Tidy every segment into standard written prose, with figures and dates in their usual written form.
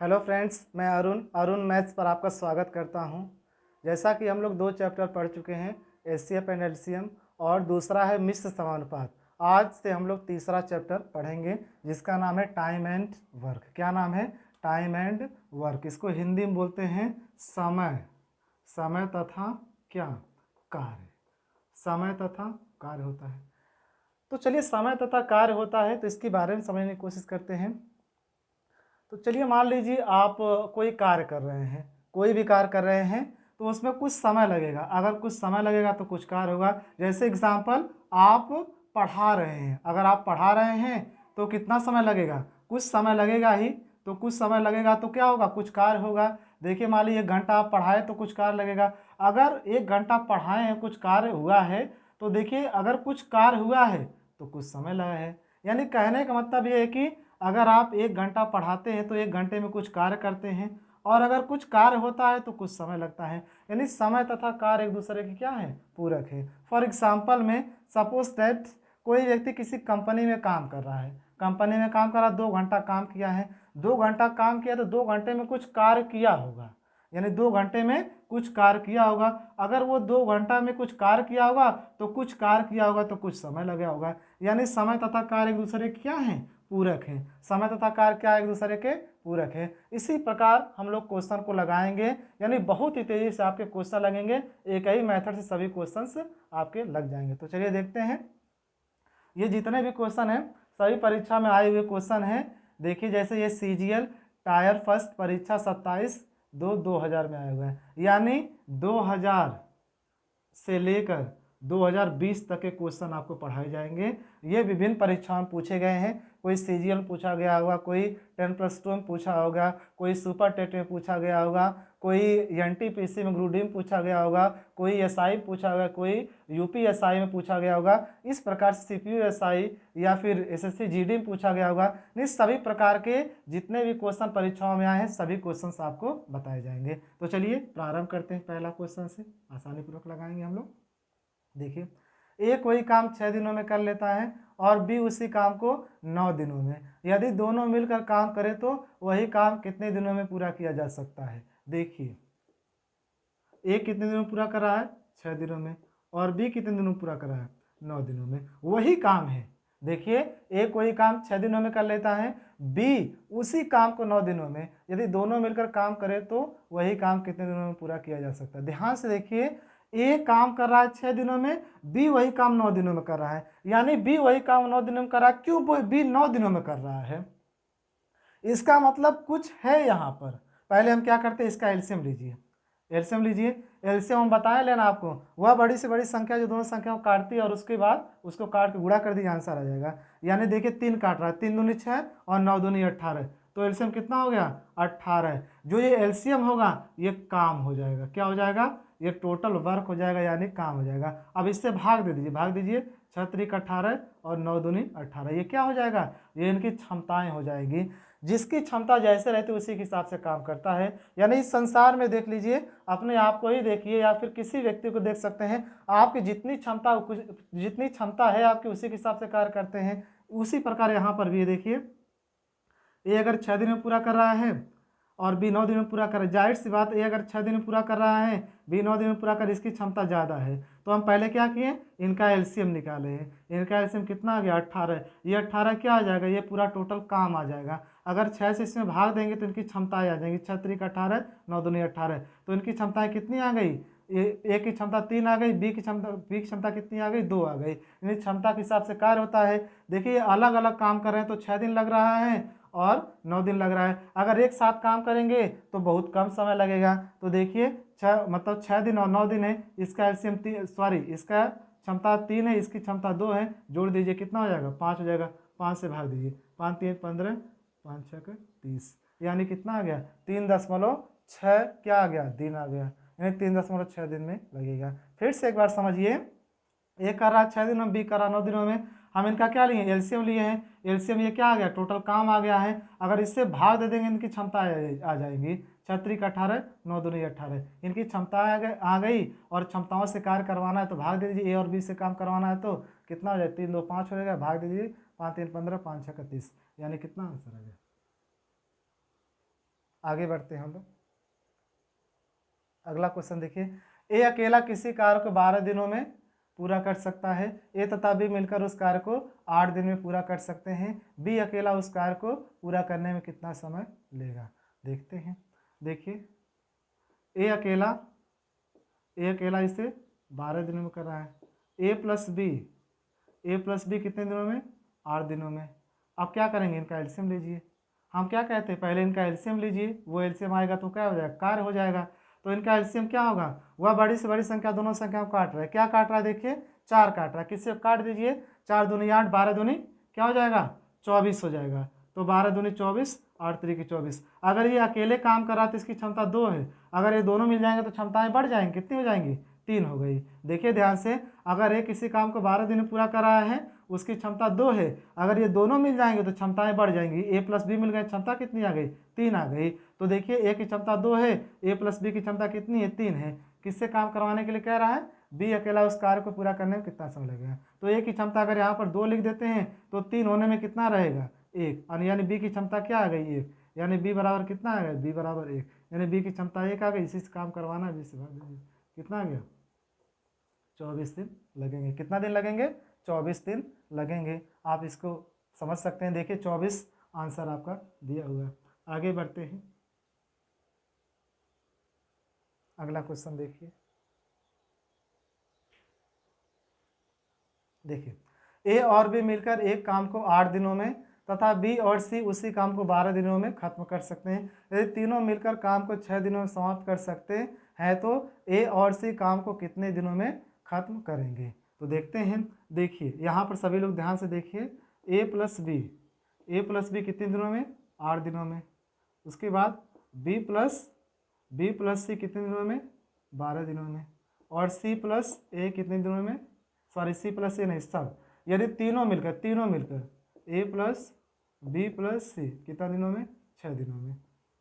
Hello friends, मैं Arun maths पर आपका स्वागत करता हूं। जैसा कि हम लोग 2 चैप्टर पढ़ चुके हैं, एचसीएफ एंड एलसीएम, और दूसरा है मिश्र समानुपात। आज से हम लोग तीसरा चैप्टर पढ़ेंगे जिसका नाम है टाइम एंड वर्क। क्या नाम है? Time and work. इसको हिंदी में बोलते हैं समय तथा क्या? कार्य। समय तथा कार्य होता है। तो चलिए, समय तथा कार्य होता है तो इसके बारे में समझने की कोशिश करते हैं। तो चलिए, मान लीजिए आप कोई कार्य कर रहे हैं, कोई भी कार्य कर रहे हैं तो उसमें कुछ समय लगेगा। अगर कुछ समय लगेगा तो कुछ कार्य होगा। जैसे एग्जाम्पल, आप पढ़ा रहे हैं। अगर आप पढ़ा रहे हैं तो कितना समय लगेगा? कुछ समय लगेगा ही। तो कुछ समय लगेगा तो क्या होगा? कुछ कार्य होगा। देखिए, मान लीजिए 1 घंटा आप पढ़ाए तो कुछ कार्य लगेगा। अगर 1 घंटा पढ़ाए हैं, कुछ कार्य हुआ है, तो देखिए अगर कुछ कार्य हुआ है तो कुछ समय लगा है। यानी कहने का मतलब ये है कि अगर आप 1 घंटा पढ़ाते हैं तो 1 घंटे में कुछ कार्य करते हैं, और अगर कुछ कार्य होता है तो कुछ समय लगता है। यानी समय तथा कार्य एक दूसरे के क्या है? पूरक है। फॉर एग्जाम्पल में सपोज दैट कोई व्यक्ति किसी कंपनी में काम कर रहा है। कंपनी में काम कर रहा है, 2 घंटा काम किया है। 2 घंटा काम किया तो 2 घंटे में कुछ कार्य किया होगा। यानी 2 घंटे में कुछ कार्य किया होगा। अगर वो 2 घंटा में कुछ कार्य किया होगा तो कुछ कार्य किया होगा तो कुछ समय लगा होगा। यानी समय तथा कार्य एक दूसरे के क्या हैं? पूरक है। समय तथा कार्य क्या एक दूसरे के पूरक है। इसी प्रकार हम लोग क्वेश्चन को लगाएंगे, यानी बहुत ही तेजी से आपके क्वेश्चन लगेंगे। एक ही मेथड से सभी क्वेश्चंस आपके लग जाएंगे। तो चलिए देखते हैं, ये जितने भी क्वेश्चन हैं सभी परीक्षा में आए हुए क्वेश्चन हैं। देखिए, जैसे ये सीजीएल टायर फर्स्ट परीक्षा 27/2/2000 में आए हुए हैं। यानी 2000 से लेकर 2020 तक के क्वेश्चन आपको पढ़ाए जाएंगे। ये विभिन्न परीक्षाओं में पूछे गए हैं। कोई सीजीएल में पूछा गया होगा, कोई 10+2 में पूछा होगा, कोई सुपर टेट में पूछा गया होगा, कोई एनटीपीसी में ग्रुप डी में पूछा गया होगा, कोई एसआई में पूछा गया, कोई यूपीएसआई में पूछा गया होगा। इस प्रकार से सीपीयू एसआई या फिर एसएससी जीडी में पूछा गया होगा। नहीं, सभी प्रकार के जितने भी क्वेश्चन परीक्षाओं में आए हैं सभी क्वेश्चन आपको बताए जाएंगे। तो चलिए प्रारंभ करते हैं पहला क्वेश्चन से। आसानी पूर्वक लगाएंगे हम लोग। देखिए, ए कोई काम 6 दिनों में कर लेता है और बी उसी काम को 9 दिनों में। यदि दोनों मिलकर काम करें तो वही काम कितने दिनों में पूरा किया जा सकता है? देखिए, ए कितने दिनों में पूरा कर रहा है? 6 दिनों में। और बी कितने दिनों में पूरा कर रहा है? 9 दिनों में। वही काम है। देखिए, ए कोई काम 6 दिनों में कर लेता है, बी उसी काम को 9 दिनों में। यदि दोनों मिलकर काम करें तो वही काम कितने दिनों में पूरा किया जा सकता है? ध्यान से देखिए, ए काम कर रहा है 6 दिनों में, बी वही काम 9 दिनों में कर रहा है। यानी बी वही काम 9 दिनों में कर रहा है। क्यों बी 9 दिनों में कर रहा है? इसका मतलब कुछ है यहाँ पर। पहले हम क्या करते हैं, इसका एलसीएम लीजिए। एलसीएम लीजिए। एलसीएम हम बताए लेना आपको, वह बड़ी से बड़ी संख्या जो दोनों संख्या को काटती है और उसके बाद उसको काट के गुणा कर दीजिए, आंसर आ जाएगा। यानी देखिए 3 काट रहा है, 3 दूनी 6 और 9 दूनी 18। तो एलसीएम कितना हो गया? 18। जो ये एलसीएम होगा ये काम हो जाएगा। क्या हो जाएगा? ये टोटल वर्क हो जाएगा, यानी काम हो जाएगा। अब इससे भाग दे दीजिए, भाग दीजिए। 6 त्रिक 18 और 9 दूनी 18। ये क्या हो जाएगा? ये इनकी क्षमताएं हो जाएगी। जिसकी क्षमता जैसे रहती है उसी के हिसाब से काम करता है। यानी इस संसार में देख लीजिए, अपने आप को ही देखिए या फिर किसी व्यक्ति को देख सकते हैं, आपकी जितनी क्षमता है आपकी उसी के हिसाब से कार्य करते हैं। उसी प्रकार यहाँ पर भी देखिए, ए अगर 6 दिन में पूरा कर रहा है और बी 9 दिन में पूरा कर रहा है, जाहिर सी बात, ए अगर 6 दिन में पूरा कर रहा है, बी 9 दिन में पूरा कर, इसकी क्षमता ज़्यादा है। तो हम पहले क्या किए, इनका एलसीएम निकाले हैं। इनका एलसीएम कितना आ गया? 18। ये 18 क्या आ जाएगा? ये पूरा टोटल काम आ जाएगा। अगर 6 से इसमें भाग देंगे तो इनकी क्षमताएं आ जाएंगी। 6 त्रिक 18, 9 दूनी 18। तो इनकी क्षमताएं कितनी आ गई? ए की क्षमता 3 आ गई, बी की क्षमता कितनी आ गई? 2 आ गई। यानी क्षमता के हिसाब से कार्य होता है। देखिए, अलग अलग काम कर रहे हैं तो 6 दिन लग रहा है और 9 दिन लग रहा है। अगर एक साथ काम करेंगे तो बहुत कम समय लगेगा। तो देखिए, 6 दिन और 9 दिन है। इसका एलसीएम इसका क्षमता 3 है, इसकी क्षमता 2 है। जोड़ दीजिए, कितना हो जाएगा? 5 हो जाएगा। 5 से भाग दीजिए, 5 3 15, 5 6 30। यानी कितना आ गया? 3.6 क्या आ गया? दिन आ गया। यानी 3.6 दिन में लगेगा। फिर से एक बार समझिए, ए कर रहा है 6 दिनों में, बी कर रहा 9 दिनों में। हम इनका क्या लिए? एलसीएम लिए हैं। एलसीएम ये क्या आ गया? टोटल काम आ गया है। अगर इससे भाग दे देंगे इनकी क्षमता आ जाएगी। 6 त्रिक 18, 9 दूनी 18। इनकी क्षमता आ गई और क्षमताओं से कार्य करवाना है तो भाग दे दीजिए। ए और बी से काम करवाना है तो कितना हो जाए? 3 2 5 हो जाएगा। भाग दे दीजिए, 5 3 15, 5 6 30। यानी कितना आंसर आ गया? आगे बढ़ते हैं हम लोग। अगला क्वेश्चन देखिए, ए अकेला किसी कार्य को 12 दिनों में पूरा कर सकता है। ए तथा बी मिलकर उस कार्य को 8 दिन में पूरा कर सकते हैं। बी अकेला उस कार्य को पूरा करने में कितना समय लेगा। देखते हैं। देखिए ए अकेला इसे 12 दिनों में कर रहा है। ए प्लस बी कितने दिनों में, 8 दिनों में। अब क्या करेंगे, इनका एलसीएम लीजिए। हम क्या कहते हैं, पहले इनका एलसीएम लीजिए, वो एलसीएम आएगा तो क्या हो जाएगा, कार्य हो जाएगा। तो इनका एलसीएम क्या होगा, वह बड़ी से बड़ी संख्या दोनों संख्या को काट रहा है। क्या काट रहा है, देखिए 4 काट रहा है। किससे काट दीजिए, 4 दूनी 8, 12 दूनी क्या हो जाएगा, 24 हो जाएगा। तो 12 दूनी 24, 8 3 की 24। अगर ये अकेले काम कर रहा है तो इसकी क्षमता 2 है। अगर ये दोनों मिल जाएंगे तो क्षमताएं बढ़ जाएंगी, कितनी हो जाएंगी, 3 हो गई। देखिए ध्यान से, अगर ये किसी काम को 12 दिन में पूरा कर रहा है, उसकी क्षमता 2 है। अगर ये दोनों मिल जाएंगे तो क्षमताएं बढ़ जाएंगी। ए प्लस बी मिल गए, क्षमता कितनी आ गई, 3 आ गई। तो देखिए ए की क्षमता 2 है, ए प्लस बी की क्षमता कितनी है, 3 है। किससे काम करवाने के लिए कह रहा है, बी अकेला उस कार्य को पूरा करने में कितना समय लगेगा। तो ए की क्षमता अगर यहाँ पर 2 लिख देते हैं तो 3 होने में कितना रहेगा, 1। यानी बी की क्षमता क्या आ गई, 1। यानी बी बराबर कितना आ गया, बी बराबर 1। यानी बी की क्षमता 1 आ गई। इसी से काम करवाना है, बी से भाग दीजिए, कितना आ गया, 24 दिन लगेंगे। कितना दिन लगेंगे, 24 दिन लगेंगे। आप इसको समझ सकते हैं। देखिए 24 आंसर आपका दिया हुआ है। आगे बढ़ते हैं। अगला क्वेश्चन देखिए। देखिए ए और बी मिलकर एक काम को 8 दिनों में तथा बी और सी उसी काम को 12 दिनों में खत्म कर सकते हैं। यदि तीनों मिलकर काम को 6 दिनों में समाप्त कर सकते हैं तो ए और सी काम को कितने दिनों में खत्म करेंगे। तो देखते हैं। देखिए यहाँ पर सभी लोग ध्यान से देखिए, ए प्लस बी कितने दिनों में, 8 दिनों में। उसके बाद बी प्लस सी कितने दिनों में, 12 दिनों में। और सी प्लस ए कितने दिनों में, सॉरी सी प्लस ए नहीं, सब। यदि तीनों मिलकर ए प्लस बी प्लस सी कितना दिनों में, 6 दिनों में।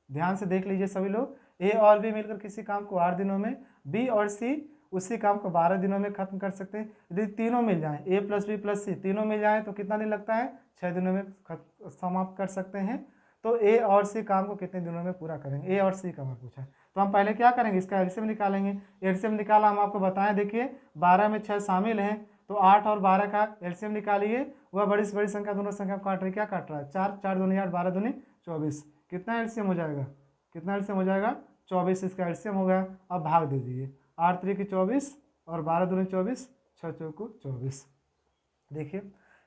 ध्यान से देख लीजिए सभी लोग, ए और बी मिलकर किसी काम को 8 दिनों में, बी और सी उसी काम को 12 दिनों में खत्म कर सकते हैं। यदि तीनों मिल जाएं, ए प्लस बी प्लस सी तीनों मिल जाएं तो कितना दिन लगता है, 6 दिनों में समाप्त कर सकते हैं। तो ए और सी काम को कितने दिनों में पूरा करेंगे, ए और सी का हमें पूछा है। तो हम पहले क्या करेंगे, इसका एलसीएम निकालेंगे। एलसीएम निकाला हम आपको बताएं। देखिए 12 में 6 शामिल हैं तो 8 और 12 का एलसीएम निकालिए। वह बड़ी से बड़ी संख्या दोनों संख्या को काट रही, क्या काट रहा है, 4, 4 दूनी 8, 12 दूनी 24। कितना एलसीएम हो जाएगा, 24 इसका एलसीएम हो गया। अब भाग दे दीजिए, 8 3 की 24 और 12 दूनी 24, 6 चौको 24। देखिए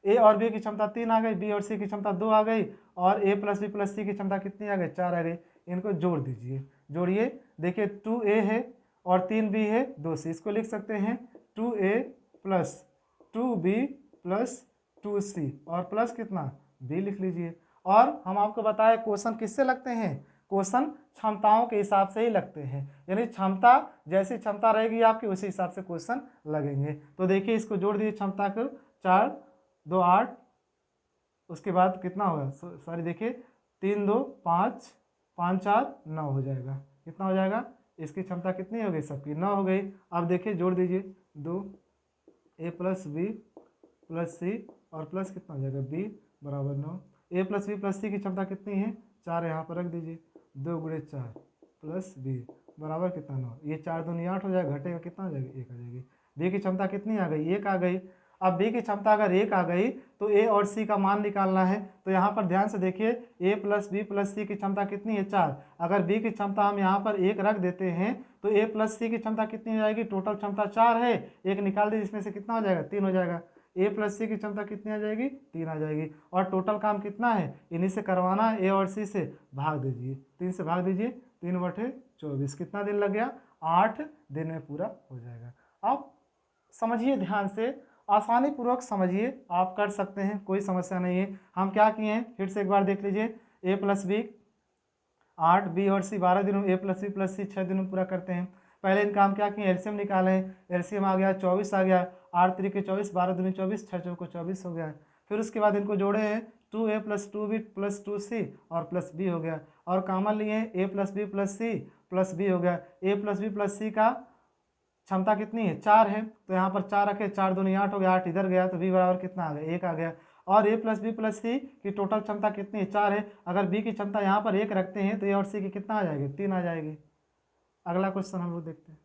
ए और बी की क्षमता 3 आ गई, बी और सी की क्षमता 2 आ गई, और ए प्लस बी प्लस सी की क्षमता कितनी आ गई, 4 आ गई। इनको जोड़ दीजिए, जोड़िए। देखिए 2a है और 3b है, 2c। इसको लिख सकते हैं 2a plus 2b plus 2c और प्लस कितना, b लिख लीजिए। और हम आपको बताएं क्वेश्चन किससे लगते हैं, क्वेश्चन क्षमताओं के हिसाब से ही लगते हैं। यानी क्षमता, जैसी क्षमता रहेगी आपकी उसी हिसाब से क्वेश्चन लगेंगे। तो देखिए इसको जोड़ दीजिए, क्षमता को 4 2 8, उसके बाद कितना होगा, सॉरी देखिए 3 2 5 5 4 9 हो जाएगा। कितना हो जाएगा, इसकी क्षमता कितनी हो गई, सबकी 9 हो गई। अब देखिए जोड़ दीजिए 2 ए प्लस बी प्लस सी और प्लस कितना हो जाएगा, बी बराबर 9। ए प्लस बी प्लस सी की क्षमता कितनी है, 4 यहाँ पर रख दीजिए। 2 गुणे 4 प्लस बी बराबर कितना, 9। ये 4 दूनी 8 हो जाएगा, घटेगा कितना हो जाएगा, 1 आ जाएगी। बी की क्षमता कितनी आ गई, 1 आ गई। अब बी की क्षमता अगर 1 आ गई तो ए और सी का मान निकालना है। तो यहाँ पर ध्यान से देखिए, ए प्लस बी प्लस सी की क्षमता कितनी है, 4। अगर बी की क्षमता हम यहाँ पर 1 रख देते हैं तो ए प्लस सी की क्षमता कितनी हो जाएगी, टोटल क्षमता 4 है, 1 निकाल दीजिए, इसमें से कितना हो जाएगा, 3 हो जाएगा। ए प्लस सी की क्षमता कितनी आ जाएगी, 3 आ जाएगी। और टोटल काम कितना है, इन्हीं से करवाना है, ए और सी से भाग दीजिए, 3 से भाग दीजिए, 3/24। कितना दिन लग गया, 8 दिन में पूरा हो जाएगा। अब समझिए ध्यान से, आसानी पूर्वक समझिए, आप कर सकते हैं, कोई समस्या नहीं है। हम क्या किए हैं फिर से एक बार देख लीजिए, ए प्लस बी 8, बी और सी 12 दिनों, ए प्लस बी प्लस सी 6 दिनों पूरा करते हैं। पहले इनका हम क्या किए, एलसीएम निकाले। एलसीएम आ गया 24 आ गया, 8 3 के 24, 12 दूनी 24, 6 चौको 24 हो गया। फिर उसके बाद इनको जोड़े हैं, 2a plus 2b plus 2c और प्लस b हो गया। और कॉमन लिए a plus B plus C plus b हो गया। a plus B plus C का क्षमता कितनी है, 4 है, तो यहाँ पर 4 रखे, 4 दूनी 8 हो गया, 8 इधर गया तो b बराबर कितना आ गया, 1 आ गया। और ए प्लस बी प्लस सी की टोटल क्षमता कितनी है, 4 है। अगर बी की क्षमता यहाँ पर 1 रखते हैं तो ए और सी की कितना आ जाएगी, 3 आ जाएगी। अगला क्वेश्चन हम लोग देखते हैं।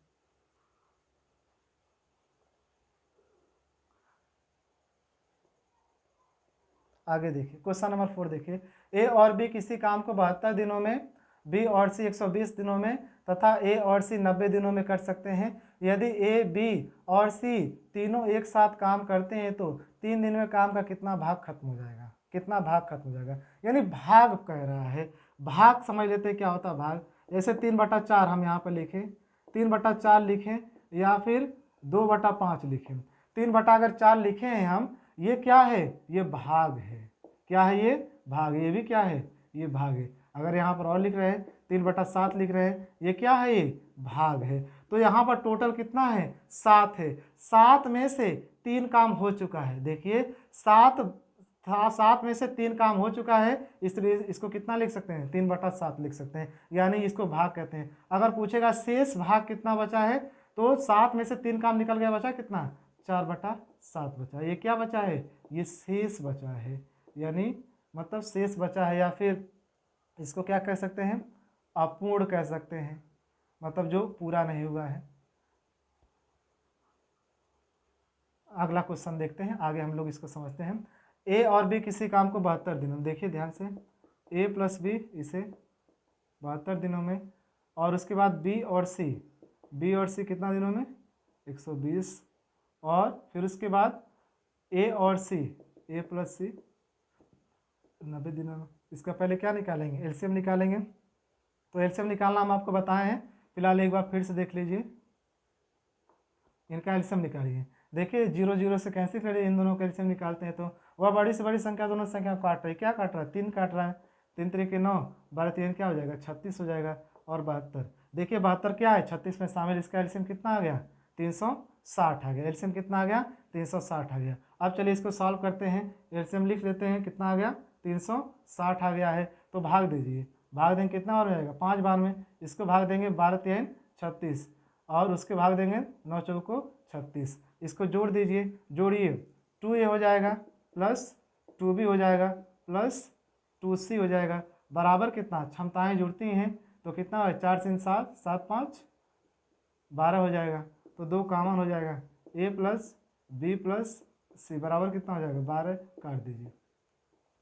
आगे देखिए क्वेश्चन नंबर 4 देखिए, ए और बी किसी काम को 72 दिनों में, बी और सी 120 दिनों में तथा ए और सी 90 दिनों में कर सकते हैं। यदि ए बी और सी तीनों एक साथ काम करते हैं तो 3 दिन में काम का कितना भाग खत्म हो जाएगा, कितना भाग खत्म हो जाएगा, यानी भाग कह रहा है। भाग समझ लेते हैं क्या होता है भाग। जैसे 3/4 हम यहाँ पर लिखें, 3/4 लिखें या फिर 2/5 लिखें। 3/4 लिखे हैं हम, ये क्या है, ये भाग है। क्या है ये, भाग। ये भी क्या है, ये भाग है। अगर यहाँ पर और लिख रहे हैं 3/7 लिख रहे हैं, ये क्या है, ये भाग है। तो यहाँ पर टोटल कितना है, 7 है। 7 में से 3 काम हो चुका है। देखिए 7 में से 3 काम हो चुका है, इसलिए इसको कितना लिख सकते हैं, 3/7 लिख सकते हैं, यानी इसको भाग कहते हैं। अगर पूछेगा शेष भाग कितना बचा है, तो 7 में से 3 काम निकल गया, बचा कितना, 4/7 बचा। ये क्या बचा है, ये शेष बचा है, यानी मतलब शेष बचा है, या फिर इसको क्या कह सकते हैं, अपूर्ण कह सकते हैं, मतलब जो पूरा नहीं हुआ है। अगला क्वेश्चन देखते हैं, आगे हम लोग इसको समझते हैं। ए और बी किसी काम को 72 दिनों, देखिए ध्यान से, ए प्लस बी इसे 72 दिनों में, और उसके बाद बी और सी कितना दिनों में, 120, और फिर उसके बाद ए और सी, ए प्लस सी 90 दिनों में। इसका पहले क्या निकालेंगे, एलसीएम निकालेंगे। तो एलसीएम निकालना हम आपको बताए हैं, फिलहाल एक बार फिर से देख लीजिए, इनका एलसीएम निकालिए। देखिए 0 0 से कैंसिल करिए, इन दोनों का एलसीएम निकालते हैं तो वह बड़ी से बड़ी संख्या दोनों संख्या काट रही है। क्या काट रहा है, 3 काट रहा है। 3 3 9, 12 3 क्या हो जाएगा, 36 हो जाएगा, और 72। देखिए 72 क्या है, 36 में शामिल, इसका एलसीएम कितना आ गया, 360 आ गया। एलसीएम कितना आ गया, 360 आ गया। अब चलिए इसको सॉल्व करते हैं, एलसीएम लिख लेते हैं, कितना आ गया, 360 आ गया है। तो भाग दीजिए, भाग देंगे कितना और हो जाएगा, 5 बार में। इसको भाग देंगे 12 3 36, और उसके भाग देंगे 9 चौको 36। इसको जोड़ दीजिए, जोड़िए, 2a हो जाएगा प्लस 2b हो जाएगा प्लस 2c हो जाएगा, बराबर कितना, क्षमताएं जुड़ती हैं तो कितना है, 4 3 7 7 5 12 हो जाएगा। तो 2 कॉमन हो जाएगा, a प्लस बी प्लस सी बराबर कितना हो जाएगा, 12 काट दीजिए,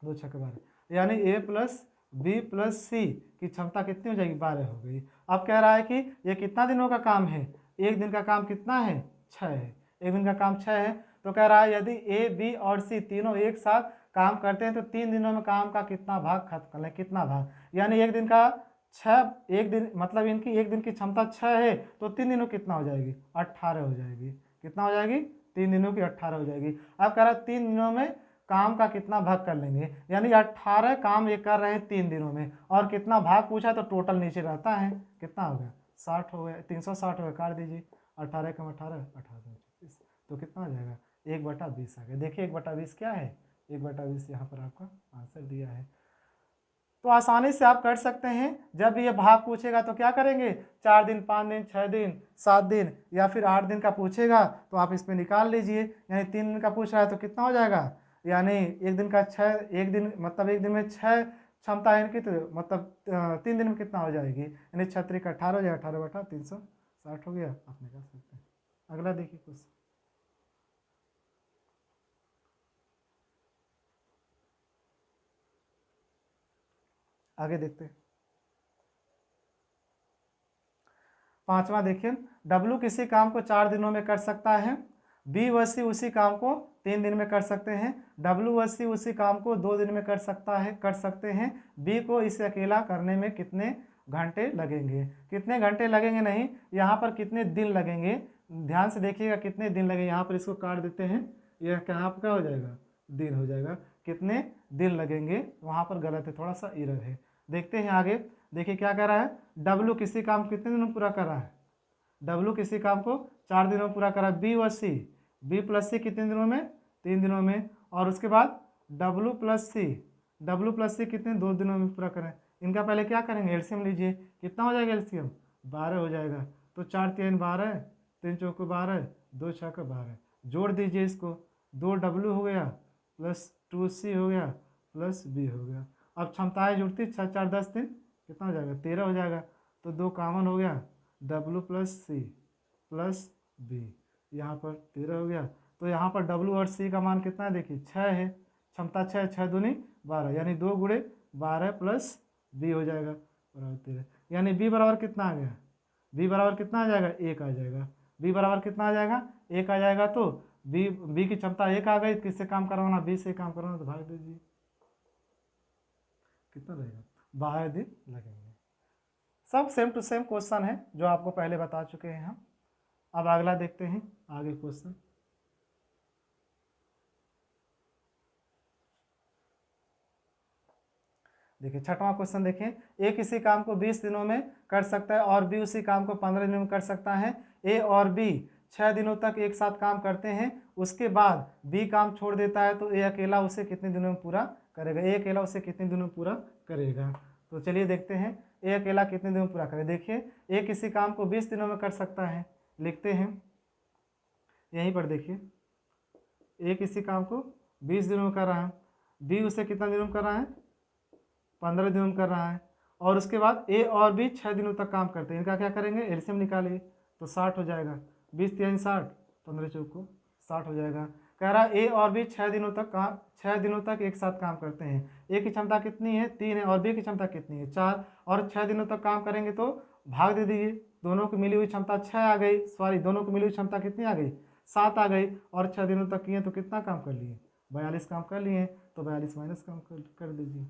2 6 12, यानी a प्लस बी प्लस सी की क्षमता कितनी हो जाएगी, 12 हो गई। अब कह रहा है कि ये कितना दिनों का काम है, एक दिन का काम कितना है, 6 है। एक दिन का काम 6 है, तो कह रहा है यदि ए बी और सी तीनों एक साथ काम करते हैं तो 3 दिनों में काम का कितना भाग खत्म कर लें, कितना भाग, यानी एक दिन का 6, एक दिन मतलब इनकी एक दिन की क्षमता 6 है, तो 3 दिनों कितना हो जाएगी, 18 हो जाएगी। कितना हो जाएगी, 3 दिनों की 18 हो जाएगी। अब कह रहा है 3 दिनों में काम का कितना भाग कर लेंगे, यानी 18 काम ये कर रहे हैं 3 दिनों में, और कितना भाग पूछा तो टोटल नीचे रहता है, कितना हो गया, 60 हो गया, 360 हो गया, काट दीजिए, 18 कम 18 36, तो कितना हो जाएगा, 1/20 आ गया। देखिए 1/20 क्या है, 1/20 यहाँ पर आपका आंसर दिया है। तो आसानी से आप कर सकते हैं। जब भी ये भाग पूछेगा तो क्या करेंगे, 4 दिन 5 दिन 6 दिन 7 दिन या फिर 8 दिन का पूछेगा तो आप इसमें निकाल लीजिए, यानी 3 दिन का पूछ रहा है तो कितना हो जाएगा, यानी एक दिन का 6, एक दिन मतलब एक दिन में 6 क्षमता है इनकी, तो मतलब 3 दिन में कितना हो जाएगी, यानी 6 का 18 हो जाएगा, 18/360 हो गया, आप निकाल सकते हैं। अगला देखिए कुछ, आगे देखते हैं। 5वां देखिए, डब्लू किसी काम को 4 दिनों में कर सकता है, बी व सी उसी काम को 3 दिन में कर सकते हैं, डब्लू व सी उसी काम को 2 दिन में कर सकते हैं, बी को इसे अकेला करने में कितने घंटे लगेंगे। कितने घंटे लगेंगे नहीं, यहाँ पर कितने दिन लगेंगे, ध्यान से देखिएगा कितने दिन लगेंगे। यहाँ पर इसको काट देते हैं, यह कहाँ पर क्या हो जाएगा, दिन हो जाएगा। कितने दिन लगेंगे, वहाँ पर गलत है, थोड़ा सा एरर है। देखते हैं आगे, देखिए क्या कह रहा है, डब्लू किसी काम को कितने दिनों में पूरा कर रहा है, डब्लू किसी काम को 4 दिनों में पूरा कर रहा है, बी व सी, बी प्लस सी कितने दिनों में, 3 दिनों में, और उसके बाद डब्लू प्लस सी कितने, 2 दिनों में पूरा करें। इनका पहले क्या करेंगे, एलसीएम लीजिए, कितना हो जाएगा एलसीएम, 12 हो जाएगा। तो 4 3 12, 3 चौको 12, 2 6 12, जोड़ दीजिए इसको, 2 डब्लू हो गया प्लस 2c हो गया प्लस b हो गया। अब क्षमताएं जुड़ती, 6 4 10 3 कितना हो जाएगा 13 हो जाएगा। तो 2 कॉमन हो गया, w plus C plus B, यहाँ पर 13 हो गया। तो यहाँ पर w और c का मान कितना है देखिए 6 है, क्षमता 6, 6 दूनी 12, यानी 2 गुणे 12 प्लस b हो जाएगा बराबर 13। यानी b बराबर कितना आ गया, b बराबर कितना आ जाएगा 1 आ जाएगा। b बराबर कितना आ जाएगा 1 आ जाएगा। तो b की क्षमता 1 आ गई, किससे काम करवाना, b से काम करवाना, तो भाग दीजिए, कितना रहेगा 12 दिन लगेंगे। सब सेम टू सेम क्वेश्चन है जो आपको पहले बता चुके हैं हम। अब अगला देखते हैं आगे क्वेश्चन। देखिए 6वां क्वेश्चन देखिए, ए किसी काम को 20 दिनों में कर सकता है और बी उसी काम को 15 दिनों में कर सकता है। ए और बी 6 दिनों तक एक साथ काम करते हैं, उसके बाद बी काम छोड़ देता है, तो ए अकेला उसे कितने दिनों में पूरा करेगा, ए अकेला उसे कितने दिनों में पूरा करेगा। तो चलिए देखते हैं ए अकेला कितने दिनों में पूरा करे। देखिए ए किसी काम को 20 दिनों में कर सकता है, लिखते हैं यहीं पर। देखिए ए किसी काम को 20 दिनों में कर रहा है, बी उसे कितना दिनों में कर रहा है 15 दिनों में कर रहा है, और उसके बाद ए और बी 6 दिनों तक काम करते हैं। इनका क्या करेंगे, एलसीएम निकालिए, तो 60 हो जाएगा, 20 3 60, 15 चौको 60 हो जाएगा। कह रहा है ए और बी 6 दिनों तक एक साथ काम करते हैं। ए की क्षमता कितनी है 3 है, और बी की क्षमता कितनी है 4, और 6 दिनों तक काम करेंगे तो भाग दे दीजिए, दोनों की मिली हुई क्षमता 6 आ गई, सॉरी दोनों की मिली हुई क्षमता कितनी आ गई 7 आ गई, और 6 दिनों तक किए तो कितना काम कर लिए 42 काम कर लिए, तो 42 माइनस काम कर दीजिए,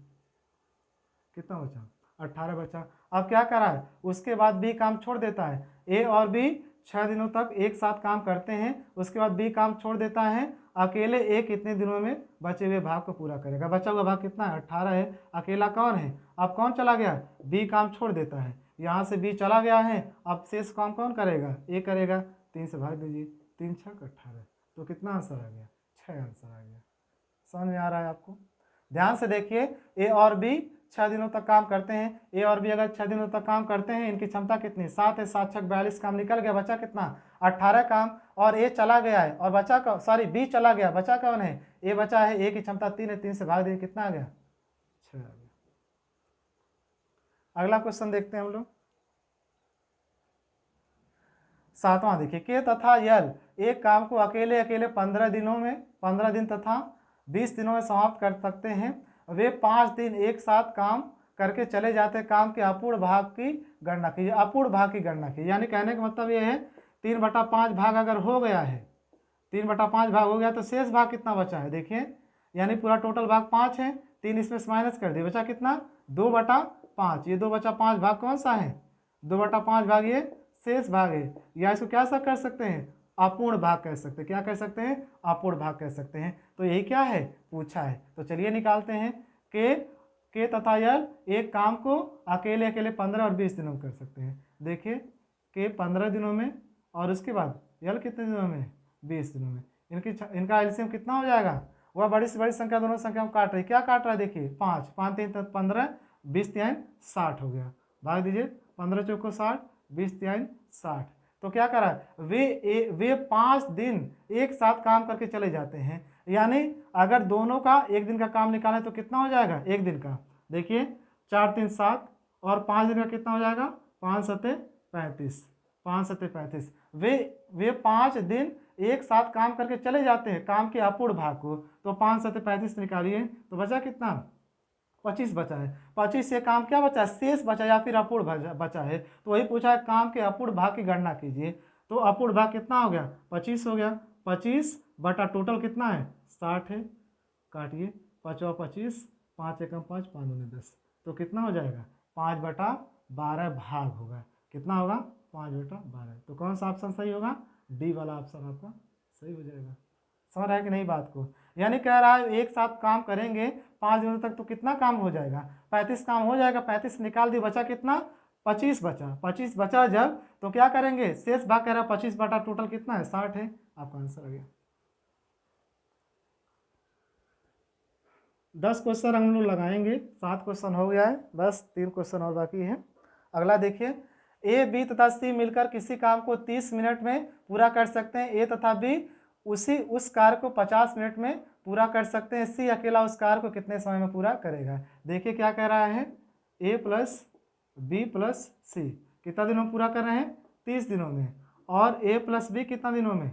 कितना बचा 18 बचा। अब क्या करा है, उसके बाद बी काम छोड़ देता है। ए और बी 6 दिनों तक एक साथ काम करते हैं, उसके बाद बी काम छोड़ देता है, अकेले ए कितने दिनों में बचे हुए भाग को पूरा करेगा। बचा हुआ भाग कितना है 18 है, अकेला कौन है, अब कौन चला गया, बी काम छोड़ देता है, यहाँ से बी चला गया है, अब शेष काम कौन करेगा, ए करेगा। 3 से भाग दीजिए, 3 6 18, तो कितना आंसर आ गया 6 आंसर आ गया। समझ में आ रहा है आपको। ध्यान से देखिए, ए और बी 6 दिनों तक काम करते हैं, ए और बी अगर 6 दिनों तक काम करते हैं, इनकी क्षमता कितनी 7 है, 7 6 42 काम निकल गया, बचा कितना 18 काम, और ए चला गया है और बचा कौन, सॉरी बी चला गया, बचा कौन है ए बचा है, ए की क्षमता 3 है, 3 से भाग दिए कितना आ गया 6 आ गया। अगला क्वेश्चन देखते हैं हम लोग 7वां। देखिए के तथा यल एक काम को अकेले 15 दिन तथा 20 दिनों में समाप्त कर सकते हैं। वे 5 दिन एक साथ काम करके चले जाते हैं, काम के अपूर्ण भाग की गणना कीजिए। अपूर्ण भाग की गणना कीजिए, यानी कहने का मतलब ये है 3/5 भाग अगर हो गया है, 3/5 भाग हो गया, तो शेष भाग कितना बचा है देखिए, यानी पूरा टोटल भाग 5 है, 3 इसमें से माइनस कर दिए, बचा कितना 2/5। ये 2/5 भाग कौन सा है 2/5 भाग ये शेष भाग है, या इसको क्या सब कर सकते हैं अपूर्ण भाग कह सकते हैं। क्या कह सकते हैं अपूर्ण भाग कह सकते हैं। तो यही क्या है पूछा है। तो चलिए निकालते हैं के तथा यल एक काम को अकेले अकेले 15 और 20 दिनों में कर सकते हैं। देखिए के 15 दिनों में और उसके बाद यल कितने दिनों में 20 दिनों में। इनका एलसीएम कितना हो जाएगा, वह बड़ी से बड़ी संख्या दोनों संख्या में काट रही, क्या काट रहा है देखिए 5 5 3 15, 20 3 60 हो गया, भाग दीजिए 15 चौको 60, 20 3 60। तो क्या करा वे 5 दिन एक साथ काम करके चले जाते हैं, यानी अगर दोनों का एक दिन का काम निकालें तो कितना हो जाएगा एक दिन का, देखिए 4 3 7 और 5 दिन का कितना हो जाएगा 5 7 35, 5 7 35। वे 5 दिन एक साथ काम करके चले जाते हैं काम के अपूर्ण भाग को, तो 5 7 35 निकालिए तो बचा कितना 25 बचा है। 25 से काम क्या बचा शेष बचा या फिर अपूर्ण बचा है, तो वही पूछा है काम के अपूर्ण भाग की गणना कीजिए। तो अपूर्ण भाग कितना हो गया 25 हो गया, 25 बटा टोटल कितना है 60 है, काटिए 5 और 25, 5 एकम 5 5 दूनी 10, तो कितना हो जाएगा 5/12 भाग होगा, कितना होगा 5/12। तो कौन सा ऑप्शन सही होगा, डी वाला ऑप्शन आपका सही हो जाएगा। समझ रहा है कि नहीं बात को, यानी कह रहा है एक साथ काम करेंगे 5 दिनों तक तो कितना काम हो जाएगा 35 काम हो जाएगा, 35 निकाल दी बचा कितना 25 बचा, 25 बचा जब तो क्या करेंगे शेष भाग कह रहा है 25 बटा टोटल कितना है 60 है, आपका आंसर आ गया। 10 क्वेश्चन हम लोग लगाएंगे, 7 क्वेश्चन हो गया है, बस 3 क्वेश्चन और बाकी है। अगला देखिए ए बी तथा सी मिलकर किसी काम को 30 मिनट में पूरा कर सकते हैं। ए तथा बी उस कार्य को 50 मिनट में पूरा कर सकते हैं, सी अकेला उस कार्य को कितने समय में पूरा करेगा। देखिए क्या कह रहा है, ए प्लस बी प्लस सी कितना दिनों में पूरा कर रहे हैं, 30 दिनों में, और ए प्लस बी कितना दिनों में,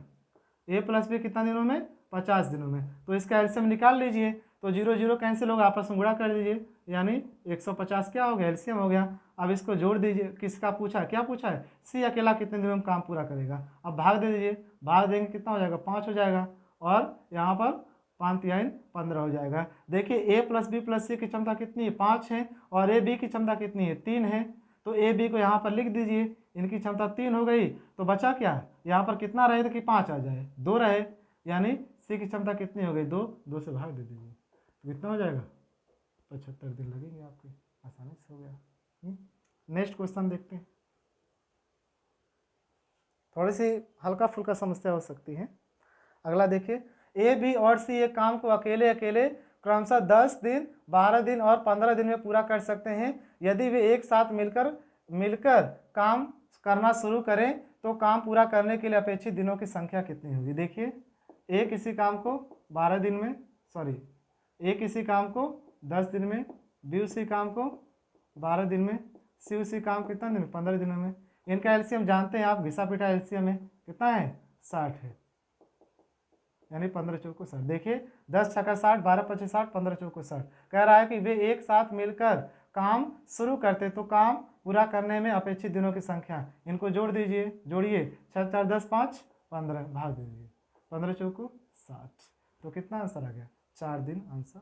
ए प्लस बी कितना दिनों में, 50 दिनों में। तो इसका एलसीएम निकाल लीजिए, तो 0 0 कैंसिल होगा, आपस में गुणा कर दीजिए, यानी 150 क्या हो गया, एलसीएम हो गया। अब इसको जोड़ दीजिए, किसका पूछा है, क्या पूछा है, सी अकेला कितने दिनों में काम पूरा करेगा। अब भाग दे दीजिए, भाग देंगे कितना हो जाएगा, 5 हो जाएगा, और यहाँ पर 5 3 15 हो जाएगा। देखिए ए प्लस बी प्लस सी की क्षमता कितनी है, 5 है, और ए बी की क्षमता कितनी है, 3 है। तो ए बी को यहाँ पर लिख दीजिए, इनकी क्षमता 3 हो गई, तो बचा क्या, यहाँ पर कितना रहे तो कि 5 आ जाए, 2 रहे, यानी सी की क्षमता कितनी हो गई, 2, 2 से भाग दे दीजिए, तो कितना हो जाएगा, 75 दिन लगेंगे आपके, आसानी से हो गया। नेक्स्ट क्वेश्चन देखते हैं, थोड़ी सी हल्का फुल्का समस्या हो सकती है। अगला देखिए, ए बी और सी एक काम को अकेले अकेले क्रमशः 10 दिन, 12 दिन और 15 दिन में पूरा कर सकते हैं। यदि वे एक साथ मिलकर काम करना शुरू करें तो काम पूरा करने के लिए अपेक्षित दिनों की संख्या कितनी होगी। देखिए, ए किसी काम को 12 दिन में, ए किसी काम को 10 दिन में, बी उसी काम को 12 दिन में, सी उसी काम कितना दिन, 15 दिनों में। इनका एलसीएम जानते हैं आप, घिसा पिटा एलसीएम है, कितना है, 60 है, यानी 15 चौको 60। देखिए 10 छक्का 60, 12 25 60, 15 चौको 60। कह रहा है कि वे एक साथ मिलकर काम शुरू करते तो काम पूरा करने में अपेक्षित दिनों की संख्या, इनको जोड़ दीजिए, जोड़िए, 6 4 10 5 15, भाग दीजिए, 15 चौको 60, तो कितना आंसर आ गया, 4 दिन आंसर